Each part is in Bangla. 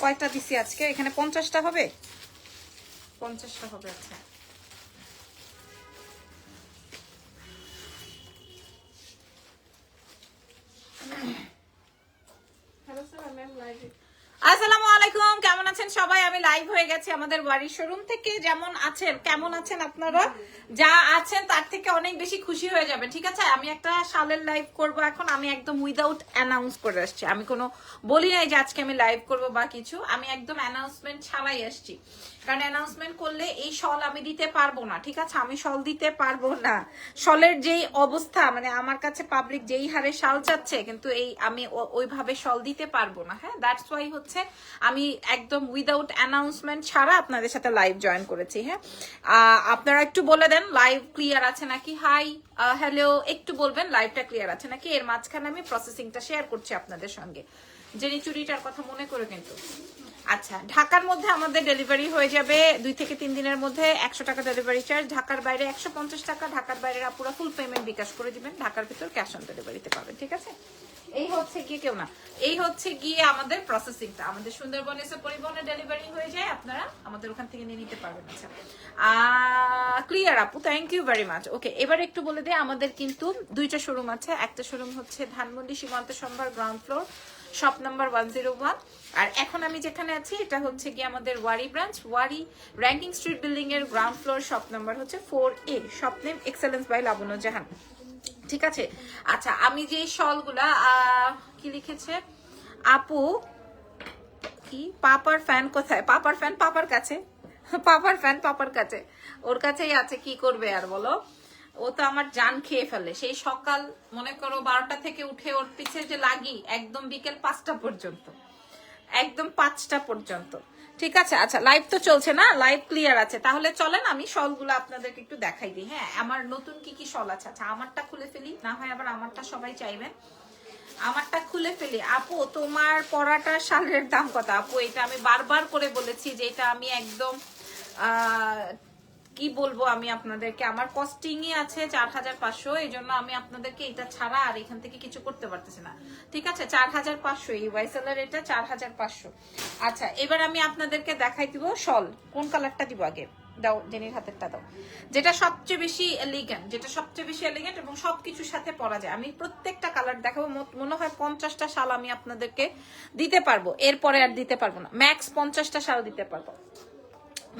কয়টা দিছি আজকে? এখানে 50টা হবে, 50টা হবে। আচ্ছা আসসালামু আলাইকুম, কেমন আছেন সবাই? আমি লাইভ হয়ে গেছি আমাদের বাড়ির শোরুম থেকে। যেমন আছেন, কেমন আছেন আপনারা? যা আছেন তার থেকে অনেক বেশি খুশি হয়ে যাবেন, ঠিক আছে? আমি একটা শালের লাইভ করব এখন। আমি একদম উইদাউট অ্যানাউন্স করে আসছি। আমি কোনো বলি নাই যে আজকে আমি লাইভ করব বা কিছু। আমি একদম অ্যানাউন্সমেন্ট ছাড়াই আসছি, কারণ অ্যানাউন্সমেন্ট করলে এই শল আমি দিতে পারবো না, ঠিক আছে? আমি শল দিতে পারবো না। শলের যেই অবস্থা, মানে আমার কাছে পাবলিক যেই হারে শাল চাচ্ছে, কিন্তু এই আমি ওইভাবে শল দিতে পারবো না। হ্যাঁ, দ্যাটস ওয়াই হচ্ছে আমি একদম উইদাউট অ্যানাউন্সমেন্ট ছাড়া আপনাদের সাথে লাইভ জয়েন করেছি। হ্যাঁ, আপনারা একটু বলে দেন লাইভ ক্লিয়ার আছে নাকি। হাই, হ্যালো, একটু বলবেন লাইভটা ক্লিয়ার আছে নাকি। এর মাঝখানে আমি প্রসেসিংটা শেয়ার করছি আপনাদের সঙ্গে। জেনি চুরিটার কথা মনে করে কিন্তু। আচ্ছা, ঢাকার মধ্যে আমাদের ডেলিভারি হয়ে যাবে 2 থেকে 3 দিনের মধ্যে। 100 টাকা ডেলিভারি চার্জ। ঢাকার বাইরে 150 টাকা। ঢাকার বাইরে আপুরা ফুল পেমেন্ট বিকাশ করে দিবেন। ঢাকার ভিতর ক্যাশ অন ডেলিভারিতে পাবেন, ঠিক আছে? এই হচ্ছে গিয়ে কেউ না, এই হচ্ছে গিয়ে আমাদের প্রসেসিংটা। আমাদের সুন্দরবন এসে পরিবহনে ডেলিভারি হয়ে যায়, আপনারা আমাদের ওখান থেকে নিয়ে নিতে পারবেন। আচ্ছা, ক্লিয়ার আপু, থ্যাংক ইউ ভেরি মাচ। ওকে, এবার একটু বলে দিই, আমাদের কিন্তু 2টা শোরুম আছে। একটা শোরুম হচ্ছে Dhanmondi Shimanto Shambhar ground floor, shop number 101। আর এখন আমি যেখানে আছি এটা হচ্ছে গিয়ে আমাদের Wari branch, Wari Rankin street building এর গ্রাউন্ড ফ্লোর, শপ নাম্বার হচ্ছে 4A। Shop name excellence by Labonno Jahan, ঠিক আছে? আচ্ছা, আমি যে শলগুলা কি লিখেছে আপু, কি পাপার ফ্যান কোথায়? পাপার ফ্যান পাপার কাছে, পাপার ফ্যান পাপার কাছে, ওর কাছেই আছে। কি করবে আর বলো, ও তো আমার জান খেয়ে ফেলে। সেই সকাল মনে করো 12টা থেকে উঠে ওর পিছে যে লাগি, একদম বিকেল 5টা পর্যন্ত, একদম 5টা পর্যন্ত, ঠিক আছে? আচ্ছা, লাইভ তো চলছে না, লাইভ ক্লিয়ার আছে। তাহলে চলেন আমি শলগুলো আপনাদেরকে একটু দেখাই দিই। হ্যাঁ, আমার নতুন কি কি শল আছে। আচ্ছা, আমারটা খুলে ফেলি, না হয় আবার আমারটা সবাই চাইবেন। আমারটা খুলে ফেলি। আপু, তোমার পরাটা শালের দাম কত? আপু, এটা আমি বারবার করে বলেছি যে এটা আমি একদম কি বলবো আমি আপনাদেরকে, আমার কস্টিংই আছে 4500। এই জন্য আমি আপনাদেরকে এটা ছাড়া আর এখান থেকে কিছু করতে পারতেছি না, ঠিক আছে? 4500 এই ওয়াইসেলের, এটা 4500। আচ্ছা, এবার আমি আপনাদেরকে দেখাই দিব শল। কোন কালারটা দিব আগে? দাও, জেনির হাতেরটা দাও। যেটা সবচেয়ে বেশি এলিগেন্ট, যেটা সবচেয়ে বেশি এলিগেন্ট এবং সবকিছুর সাথে পরা যায়। আমি প্রত্যেকটা কালার দেখাবো। মনে হয় 50টা শাল আমি আপনাদেরকে দিতে পারবো, এরপরে আর দিতে পারবো না। ম্যাক্স 50টা শাল দিতে পারবো,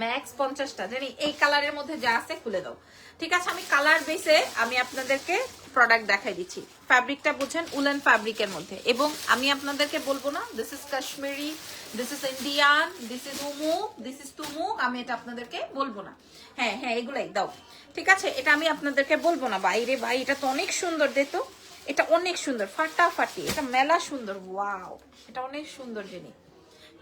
ম্যাক্স 50টা। জানি এই কালারের মধ্যে যা আছে খুলে দাও, ঠিক আছে? আমি কালার বেসে আমি আপনাদেরকে প্রোডাক্ট দেখাই দিচ্ছি। ফ্যাব্রিকটা বুঝেন, উলেন ফ্যাব্রিকের মধ্যে। এবং আমি আপনাদেরকে বলবো না this is Kashmiri, this is Indian, this is উমুক, দিস ইজ তুমুক, আমি এটা আপনাদেরকে বলবো না। হ্যাঁ হ্যাঁ, এগুলাই দাও, ঠিক আছে? এটা আমি আপনাদেরকে বলবো না। বাইরে ভাই, এটা তো অনেক সুন্দর, দে তো। এটা অনেক সুন্দর, ফাটাফাটি, এটা মেলা সুন্দর। ওয়াও, এটা অনেক সুন্দর জিনিস।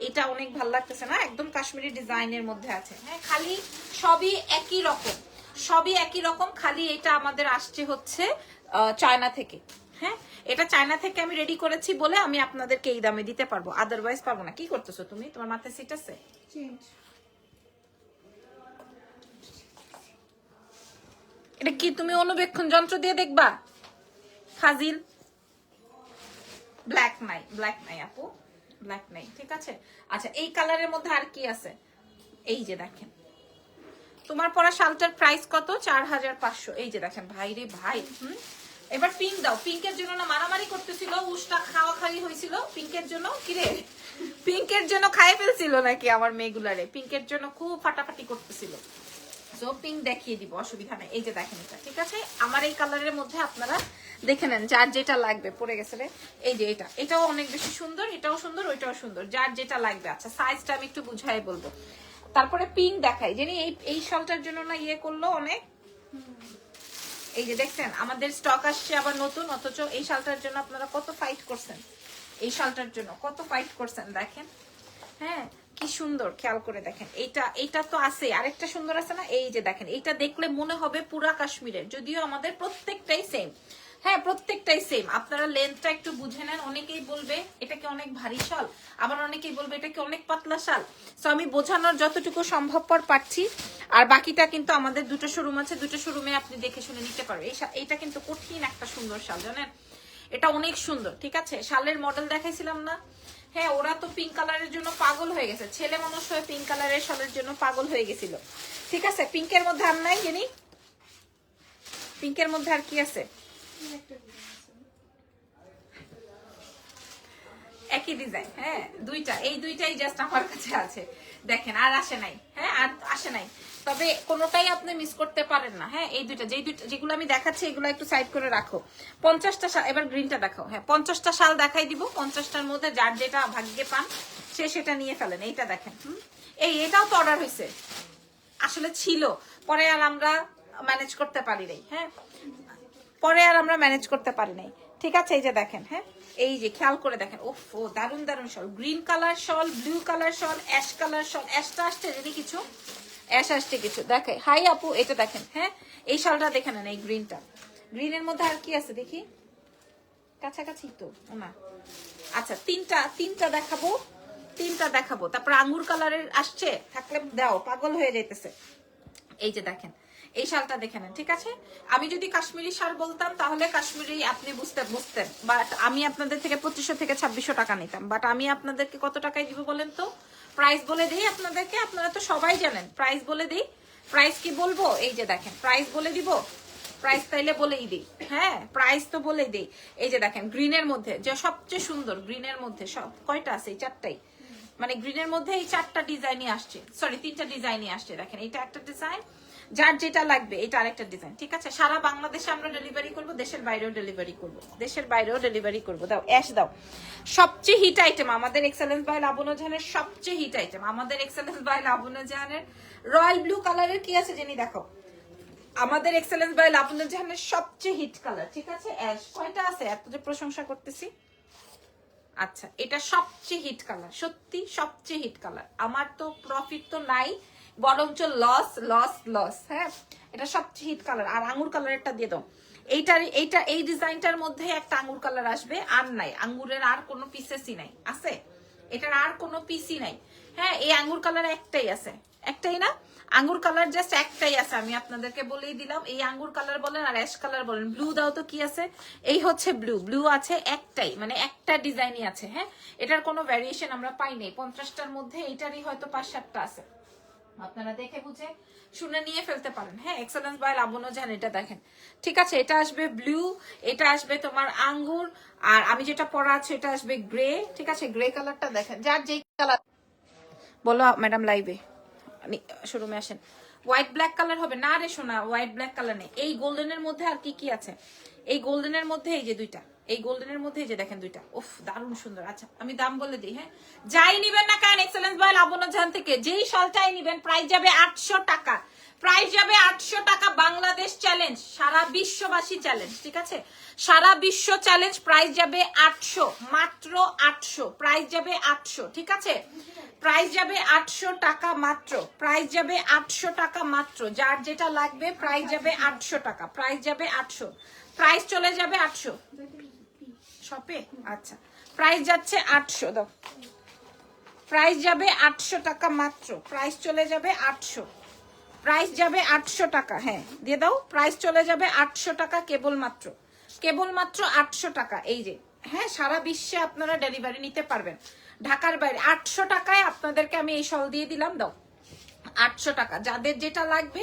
এটা অনেক ভালো লাগতেছে না? একদম কাশ্মীরি ডিজাইনের মধ্যে আছে। হ্যাঁ, খালি সবই একই রকম, সবই একই রকম। খালি এটা আমাদের আসছে হচ্ছে চায়না থেকে। হ্যাঁ, এটা চায়না থেকে আমি রেডি করেছি বলে আমি আপনাদেরকে এই দামে দিতে পারবো, আদারওয়াইজ পারবো না। কি করতেছো তুমি? তোমার মাথায় সিট আছে? এটা কি তুমি অনুবেক্ষণ যন্ত্র দিয়ে দেখবা? ফাজিল। ব্ল্যাক নাই, ব্ল্যাক নাই আপু, ব্ল্যাক নাই, ঠিক আছে? আচ্ছা, এই কালারের মধ্যে আর কি আছে? এই যে দেখেন, তোমার পরা শালটার প্রাইস কত? 4500। এই যে দেখেন ভাই রে ভাই। এবার পিঙ্ক দাও। পিঙ্কের জন্য না মারামারি করতেছিল, উষ্টা খাওয়া খাওয়ি হয়েছিল পিঙ্কের জন্য। কিরে, পিঙ্কের জন্য খাই ফেলছিল নাকি আমার মেয়েগুলারে? পিঙ্কের জন্য খুব ফাটাফাটি করতেছিল। সো পিঙ্ক দেখিয়ে দিব, অসুবিধা নেই। এই যে দেখেন এটা, ঠিক আছে? আমার এই কালারের মধ্যে আপনারা দেখে নেন, যার যেটা লাগবে। পড়ে গেছে রে। এই যে এটা, এটাও অনেক বেশি সুন্দর, এটাও সুন্দর, ওইটাও সুন্দর, যার যেটা লাগবে। আচ্ছা, সাইজটা আমি একটু বুঝাই বলবো। তারপরে পিঙ্ক দেখাই। জানি এই শালটার জন্য না ইয়ে করলো অনেক। এই যে দেখছেন, আমাদের স্টক আসছে আবার নতুন, অথচ এই শালটার জন্য আপনারা কত ফাইট করছেন, এই শালটার জন্য কত ফাইট করছেন দেখেন। হ্যাঁ, কি সুন্দর, খেয়াল করে দেখেন। এইটা তো আছে, আরেকটা সুন্দর আছে না? এই যে দেখেন, এইটা দেখলে মনে হবে পুরা কাশ্মীরের, যদিও আমাদের প্রত্যেকটাই সেম। হ্যাঁ, প্রত্যেকটাই সেম। আপনারা লেন্থটা একটু বুঝে নেন। অনেকেই বলবে এটাকে অনেক ভারী শাল, আবার অনেকেই বলবে এটাকে অনেক পাতলা শাল। সো আমি বোঝানোর যতটুকু সম্ভবপর পারছি। আর বাকিটা কিন্তু আমাদের 2টা শোরুম আছে, 2টা শোরুমে আপনি দেখে শুনে নিতে পারবেন। এইটা কিন্তু কঠিন একটা সুন্দর শাল, জানেন? এটা অনেক সুন্দর, ঠিক আছে। শালের মডেল দেখাইছিলাম না, হ্যাঁ ওরা তো পিঙ্ক কালারের জন্য পাগল হয়ে গেছে, ছেলে মানুষ হয়ে পিঙ্ক কালারের শালের জন্য পাগল হয়ে গেছিল, ঠিক আছে। পিঙ্কের মধ্যে আর নাই জানি, পিঙ্কের মধ্যে আর কি আছে, একই ডিজাইন, হ্যাঁ দুইটা, এই দুইটাই জাস্ট আমার কাছে আছে, দেখেন আর আসে নাই, হ্যাঁ আর আসে নাই, তবে কোনোটাই আপনি মিস করতে পারেন না। হ্যাঁ এই দুইটা, যেগুলো আমি দেখাচ্ছি এগুলো একটু সাইড করে রাখো। 50টা শাল, এবার গ্রিনটা দেখাও, হ্যাঁ 50টা শাল দেখাই দিব, 50টার মধ্যে যার যেটা ভাগ্যে পান সে সেটা নিয়ে ফেলেন। এইটা দেখেন, এটাও তো অর্ডার হয়েছে, আসলে ছিল, পরে আর আমরা ম্যানেজ করতে পারি নাই, হ্যাঁ পরে আর আমরা ম্যানেজ করতে পারি নাই, ঠিক আছে। এই যে দেখেন, হ্যাঁ এই যে খেয়াল করে দেখেন, ওফ ও দারুন দারুন শল, গ্রিন কালার শল, ব্লু কালার শল, অ্যাশ কালার শল, অ্যাশটা আসছে যদি কিছু, অ্যাশ আসছে কিছু, দেখে হাই আপু এটা দেখেন, হ্যাঁ এই শালটা দেখে নেন, এই গ্রিনটা, গ্রিনের মধ্যে আর কি আছে দেখি, কাছাকাছি তো না, আচ্ছা তিনটা দেখাবো, তারপর আঙ্গুর কালারের আসছে, থাকলে দাও, পাগল হয়ে যাইতেছে। এই যে দেখেন এই শালটা দেখে নেন, ঠিক আছে। আমি যদি কাশ্মীরি শাল বলতাম তাহলে কাশ্মীরি আপনি বুঝতেন, বাট আমি আপনাদের থেকে 2500 থেকে 2600 টাকা নিতাম, বাট আমি আপনাদেরকে কত টাকায় দিব বলেন তো, প্রাইস বলে দিই আপনাদেরকে, আপনারা তো সবাই জানেন, প্রাইস বলে দিই। প্রাইস কি বলবো, এই যে দেখেন প্রাইস বলে দিব, প্রাইস তাইলে বলেই দিই, হ্যাঁ প্রাইস তো বলেই দিই। এই যে দেখেন গ্রিনের মধ্যে যে সবচেয়ে সুন্দর, গ্রিনের মধ্যে সব কয়টা আছে, এই চারটাই, মানে গ্রিনের মধ্যে এই 4টা ডিজাইনই আসছে, সরি 3টা ডিজাইনই আসছে, দেখেন এটা একটা ডিজাইন, যার যেটা লাগবে এটা আরেকটা ডিজাইন, ঠিক আছে। সারা বাংলাদেশে আমরা ডেলিভারি করব, দেশের বাইরেও ডেলিভারি করব, দাও অ্যাশ দাও। সবচেয়ে হিট আইটেম আমাদের এক্সেলেন্স বাই লাবণ্য জাহানের, সবচেয়ে হিট আইটেম আমাদের এক্সেলেন্স বাই লাবণ্য জাহানের, রয়্যাল ব্লু কালারের কি আছে জেনি দেখো, আমাদের এক্সেলেন্স বাই লাবণ্য জাহানের সবচেয়ে হিট কালার, ঠিক আছে। অ্যাশ কয়টা আছে, এত যে প্রশংসা করতেছি, আচ্ছা এটা সবচেয়ে হিট কালার, সত্যি সবচেয়ে হিট কালার, আমার তো প্রফিট তো নাই, বরঞ্চ লস লস লস, হ্যাঁ এটা সবচেয়ে হিট কালার। আর আঙ্গুর কালারটা দিয়ে দাও, এই ডিজাইনটার মধ্যে একটা আঙ্গুর কালার আসবে, আর নাই আঙ্গুরের আর কোনো পিসেসই নাই, আছে এটার আর কোনো পিসই নাই, হ্যাঁ এই আঙ্গুর কালার একটাই আছে, একটাই না আঙ্গুর কালার জাস্ট একটাই আছে, আমি আপনাদেরকে বলেই দিলাম। এই আঙ্গুর কালার বলেন আর অ্যাশ কালার বলেন, ব্লু দাও তো কি আছে, এই হচ্ছে ব্লু আছে একটাই, মানে একটা ডিজাইনই আছে, হ্যাঁ এটার কোনো ভ্যারিয়েশন আমরা পাই নাই। 50টার মধ্যে এটারই হয়তো 5-7টা আছে, আপনারা দেখে বুঝে শুনে নিয়ে ফেলতে পারেন, হ্যাঁ এক্সেলেন্স বাই লাবণ্য জাহান এটা দেখেন, ঠিক আছে। এটা আসবে ব্লু, এটা আসবে তোমার আঙ্গুর, আর আমি যেটা পরা আছে এটা আসবে গ্রে, ঠিক আছে। গ্রে কালারটা দেখেন, যার যেই কালার বলো ম্যাডাম লাইভে শোরুমে আসেন। হোয়াইট ব্ল্যাক কালার হবে না রে সোনা, হোয়াইট ব্ল্যাক কালার নেই। এই গোল্ডেনের মধ্যে আর কি কি আছে, এই গোল্ডেনের মধ্যে এই যে দুইটা, এই গোল্ডেনের মধ্যে এই যে দেখেন দুইটা, উফ দারুণ সুন্দর। আচ্ছা আমি দাম বলে দিই, হ্যাঁ যাই নিবেন না কেন এক্সেলেন্স বাই লাবণ্য জাহান থেকে যেই শালটাই নিবেন প্রাইস যাবে 800 টাকা, প্রাইস যাবে 800 টাকা, বাংলাদেশ চ্যালেঞ্জ, সারা বিশ্ববাসী চ্যালেঞ্জ, ঠিক আছে সারা বিশ্ব চ্যালেঞ্জ, প্রাইস যাবে 800, মাত্র 800, প্রাইস যাবে 800, ঠিক আছে প্রাইস যাবে 800 টাকা মাত্র, প্রাইস যাবে 800 টাকা মাত্র, যার যেটা লাগবে প্রাইস যাবে 800 টাকা, প্রাইস যাবে 800, প্রাইস চলে যাবে 800 শপে, আচ্ছা প্রাইস যাচ্ছে 800, দাও প্রাইস যাবে 800 টাকা মাত্র, প্রাইস চলে যাবে 800, প্রাইস যাবে 800 টাকা, হ্যাঁ দিয়ে দাও, প্রাইস চলে যাবে 800 টাকা, কেবলমাত্র 800 টাকা। এই যে হ্যাঁ সারা বিশ্বে আপনারা ডেলিভারি নিতে পারবেন, ঢাকার বাইরে 800 টাকায় আপনাদেরকে আমি এই শল দিয়ে দিলাম, দাও 800 টাকা। যাদের যেটা লাগবে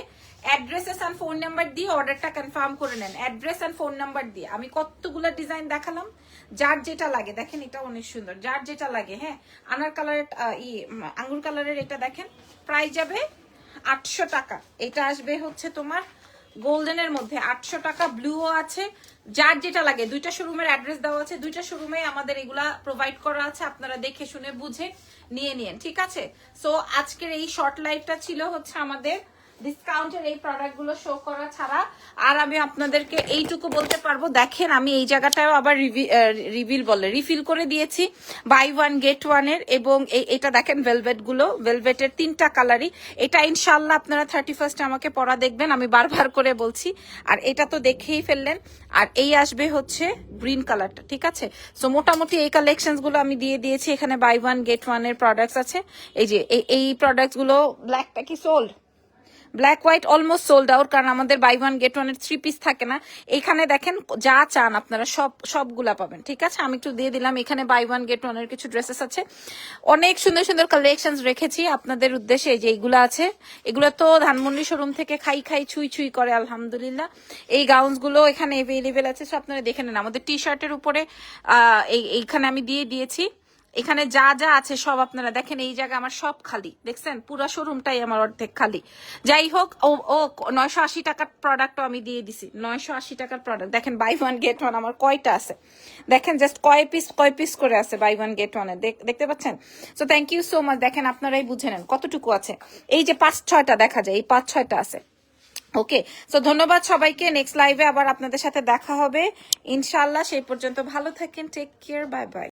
অ্যাড্রেসেস এন্ড ফোন নাম্বার দিয়ে অর্ডারটা কনফার্ম করে নেন, অ্যাড্রেস এন্ড ফোন নাম্বার দিয়ে। আমি কতগুলো ডিজাইন দেখালাম, যার যেটা লাগে দেখেন, এটা অনেক সুন্দর, যার যেটা লাগে, হ্যাঁ আনার কালারের আঙ্গুর কালারের এটা দেখেন, প্রাইস যাবে 800 টাকা। এটা আসবে হচ্ছে তোমার গোল্ডেনের মধ্যে 800 টাকা, ব্লুও আছে, যার যেটা লাগে। দুইটা শোরুমের অ্যাড্রেস দেওয়া আছে, দুইটা শোরুমে আমাদের এগুলা প্রোভাইড করা আছে, আপনারা দেখে শুনে বুঝে নিয়ে নিন, ঠিক আছে। সো আজকের এই শর্ট লাইভটা ছিল হচ্ছে আমাদের ডিসকাউন্টের এই প্রোডাক্টগুলো শো করা ছাড়া। আর আমি আপনাদেরকে এইটুকু বলতে পারবো, দেখেন আমি এই জায়গাটাও আবার রিফিল করে দিয়েছি বাই ওয়ান গেট ওয়ানের, এবং এটা দেখেন ভেলভেট গুলো, ভেলভেটের 3টা কালারই। এটা ইনশাল্লাহ আপনারা 31st আমাকে পরা দেখবেন, আমি বারবার করে বলছি। আর এটা তো দেখেই ফেললেন, আর এই আসবে হচ্ছে গ্রিন কালারটা, ঠিক আছে। সো মোটামুটি এই কালেকশন গুলো আমি দিয়ে দিয়েছি, এখানে বাই ওয়ান গেট ওয়ানের প্রোডাক্টস আছে। এই যে এই প্রোডাক্টস গুলো, ব্ল্যাকটা কি sold, black white almost sold out, কারণ আমাদের বাই ওয়ান গেট ওয়ান এর 3 পিস থাকে না। এখানে দেখেন যা চান আপনারা সবগুলা পাবেন, ঠিক আছে। আমি একটু দিয়ে দিলাম, এখানে বাই ওয়ান গেট ওয়ান এর কিছু ড্রেসেস আছে, অনেক সুন্দর সুন্দর কালেকশনস রেখেছি আপনাদের উদ্দেশ্যে। এই যে এইগুলা আছে, এগুলো তো ধানমন্ডি শোরুম থেকে খাই ছুঁই ছুঁই করে আলহামদুলিল্লাহ। এই গাউন্স গুলো এখানে এভেলেবেল আছে, সো আপনারা দেখে নেন। আমাদের টি শার্টের উপরে এইখানে আমি দিয়ে দিয়েছি, এখানে যা যা আছে সব আপনারা দেখেন। এই জায়গা আমার সব খালি, দেখছেন পুরা শোরুমটাই আমার অর্ধেক খালি। যাই হোক, ও 980 টাকার প্রোডাক্টও আমি দিয়ে দিছি, 980 টাকার প্রোডাক্ট। দেখেন বাই ওয়ান গেট ওয়ান আমার কয়টা আছে, দেখেন জাস্ট কয় পিস করে আছে বাই ওয়ান গেট ওয়ান এ, দেখতে পাচ্ছেন। So thank you so much. দেখেন আপনারাই বুঝে নেন কতটুকু আছে। এই যে 5-6টা দেখা যায়, এই 5-6টা আছে। ওকে, সো ধন্যবাদ সবাইকে। নেক্সট লাইভে আবার আপনাদের সাথে দেখা হবে ইনশাআল্লাহ। সেই পর্যন্ত ভালো থাকেন, টেক কেয়ার, বাই বাই।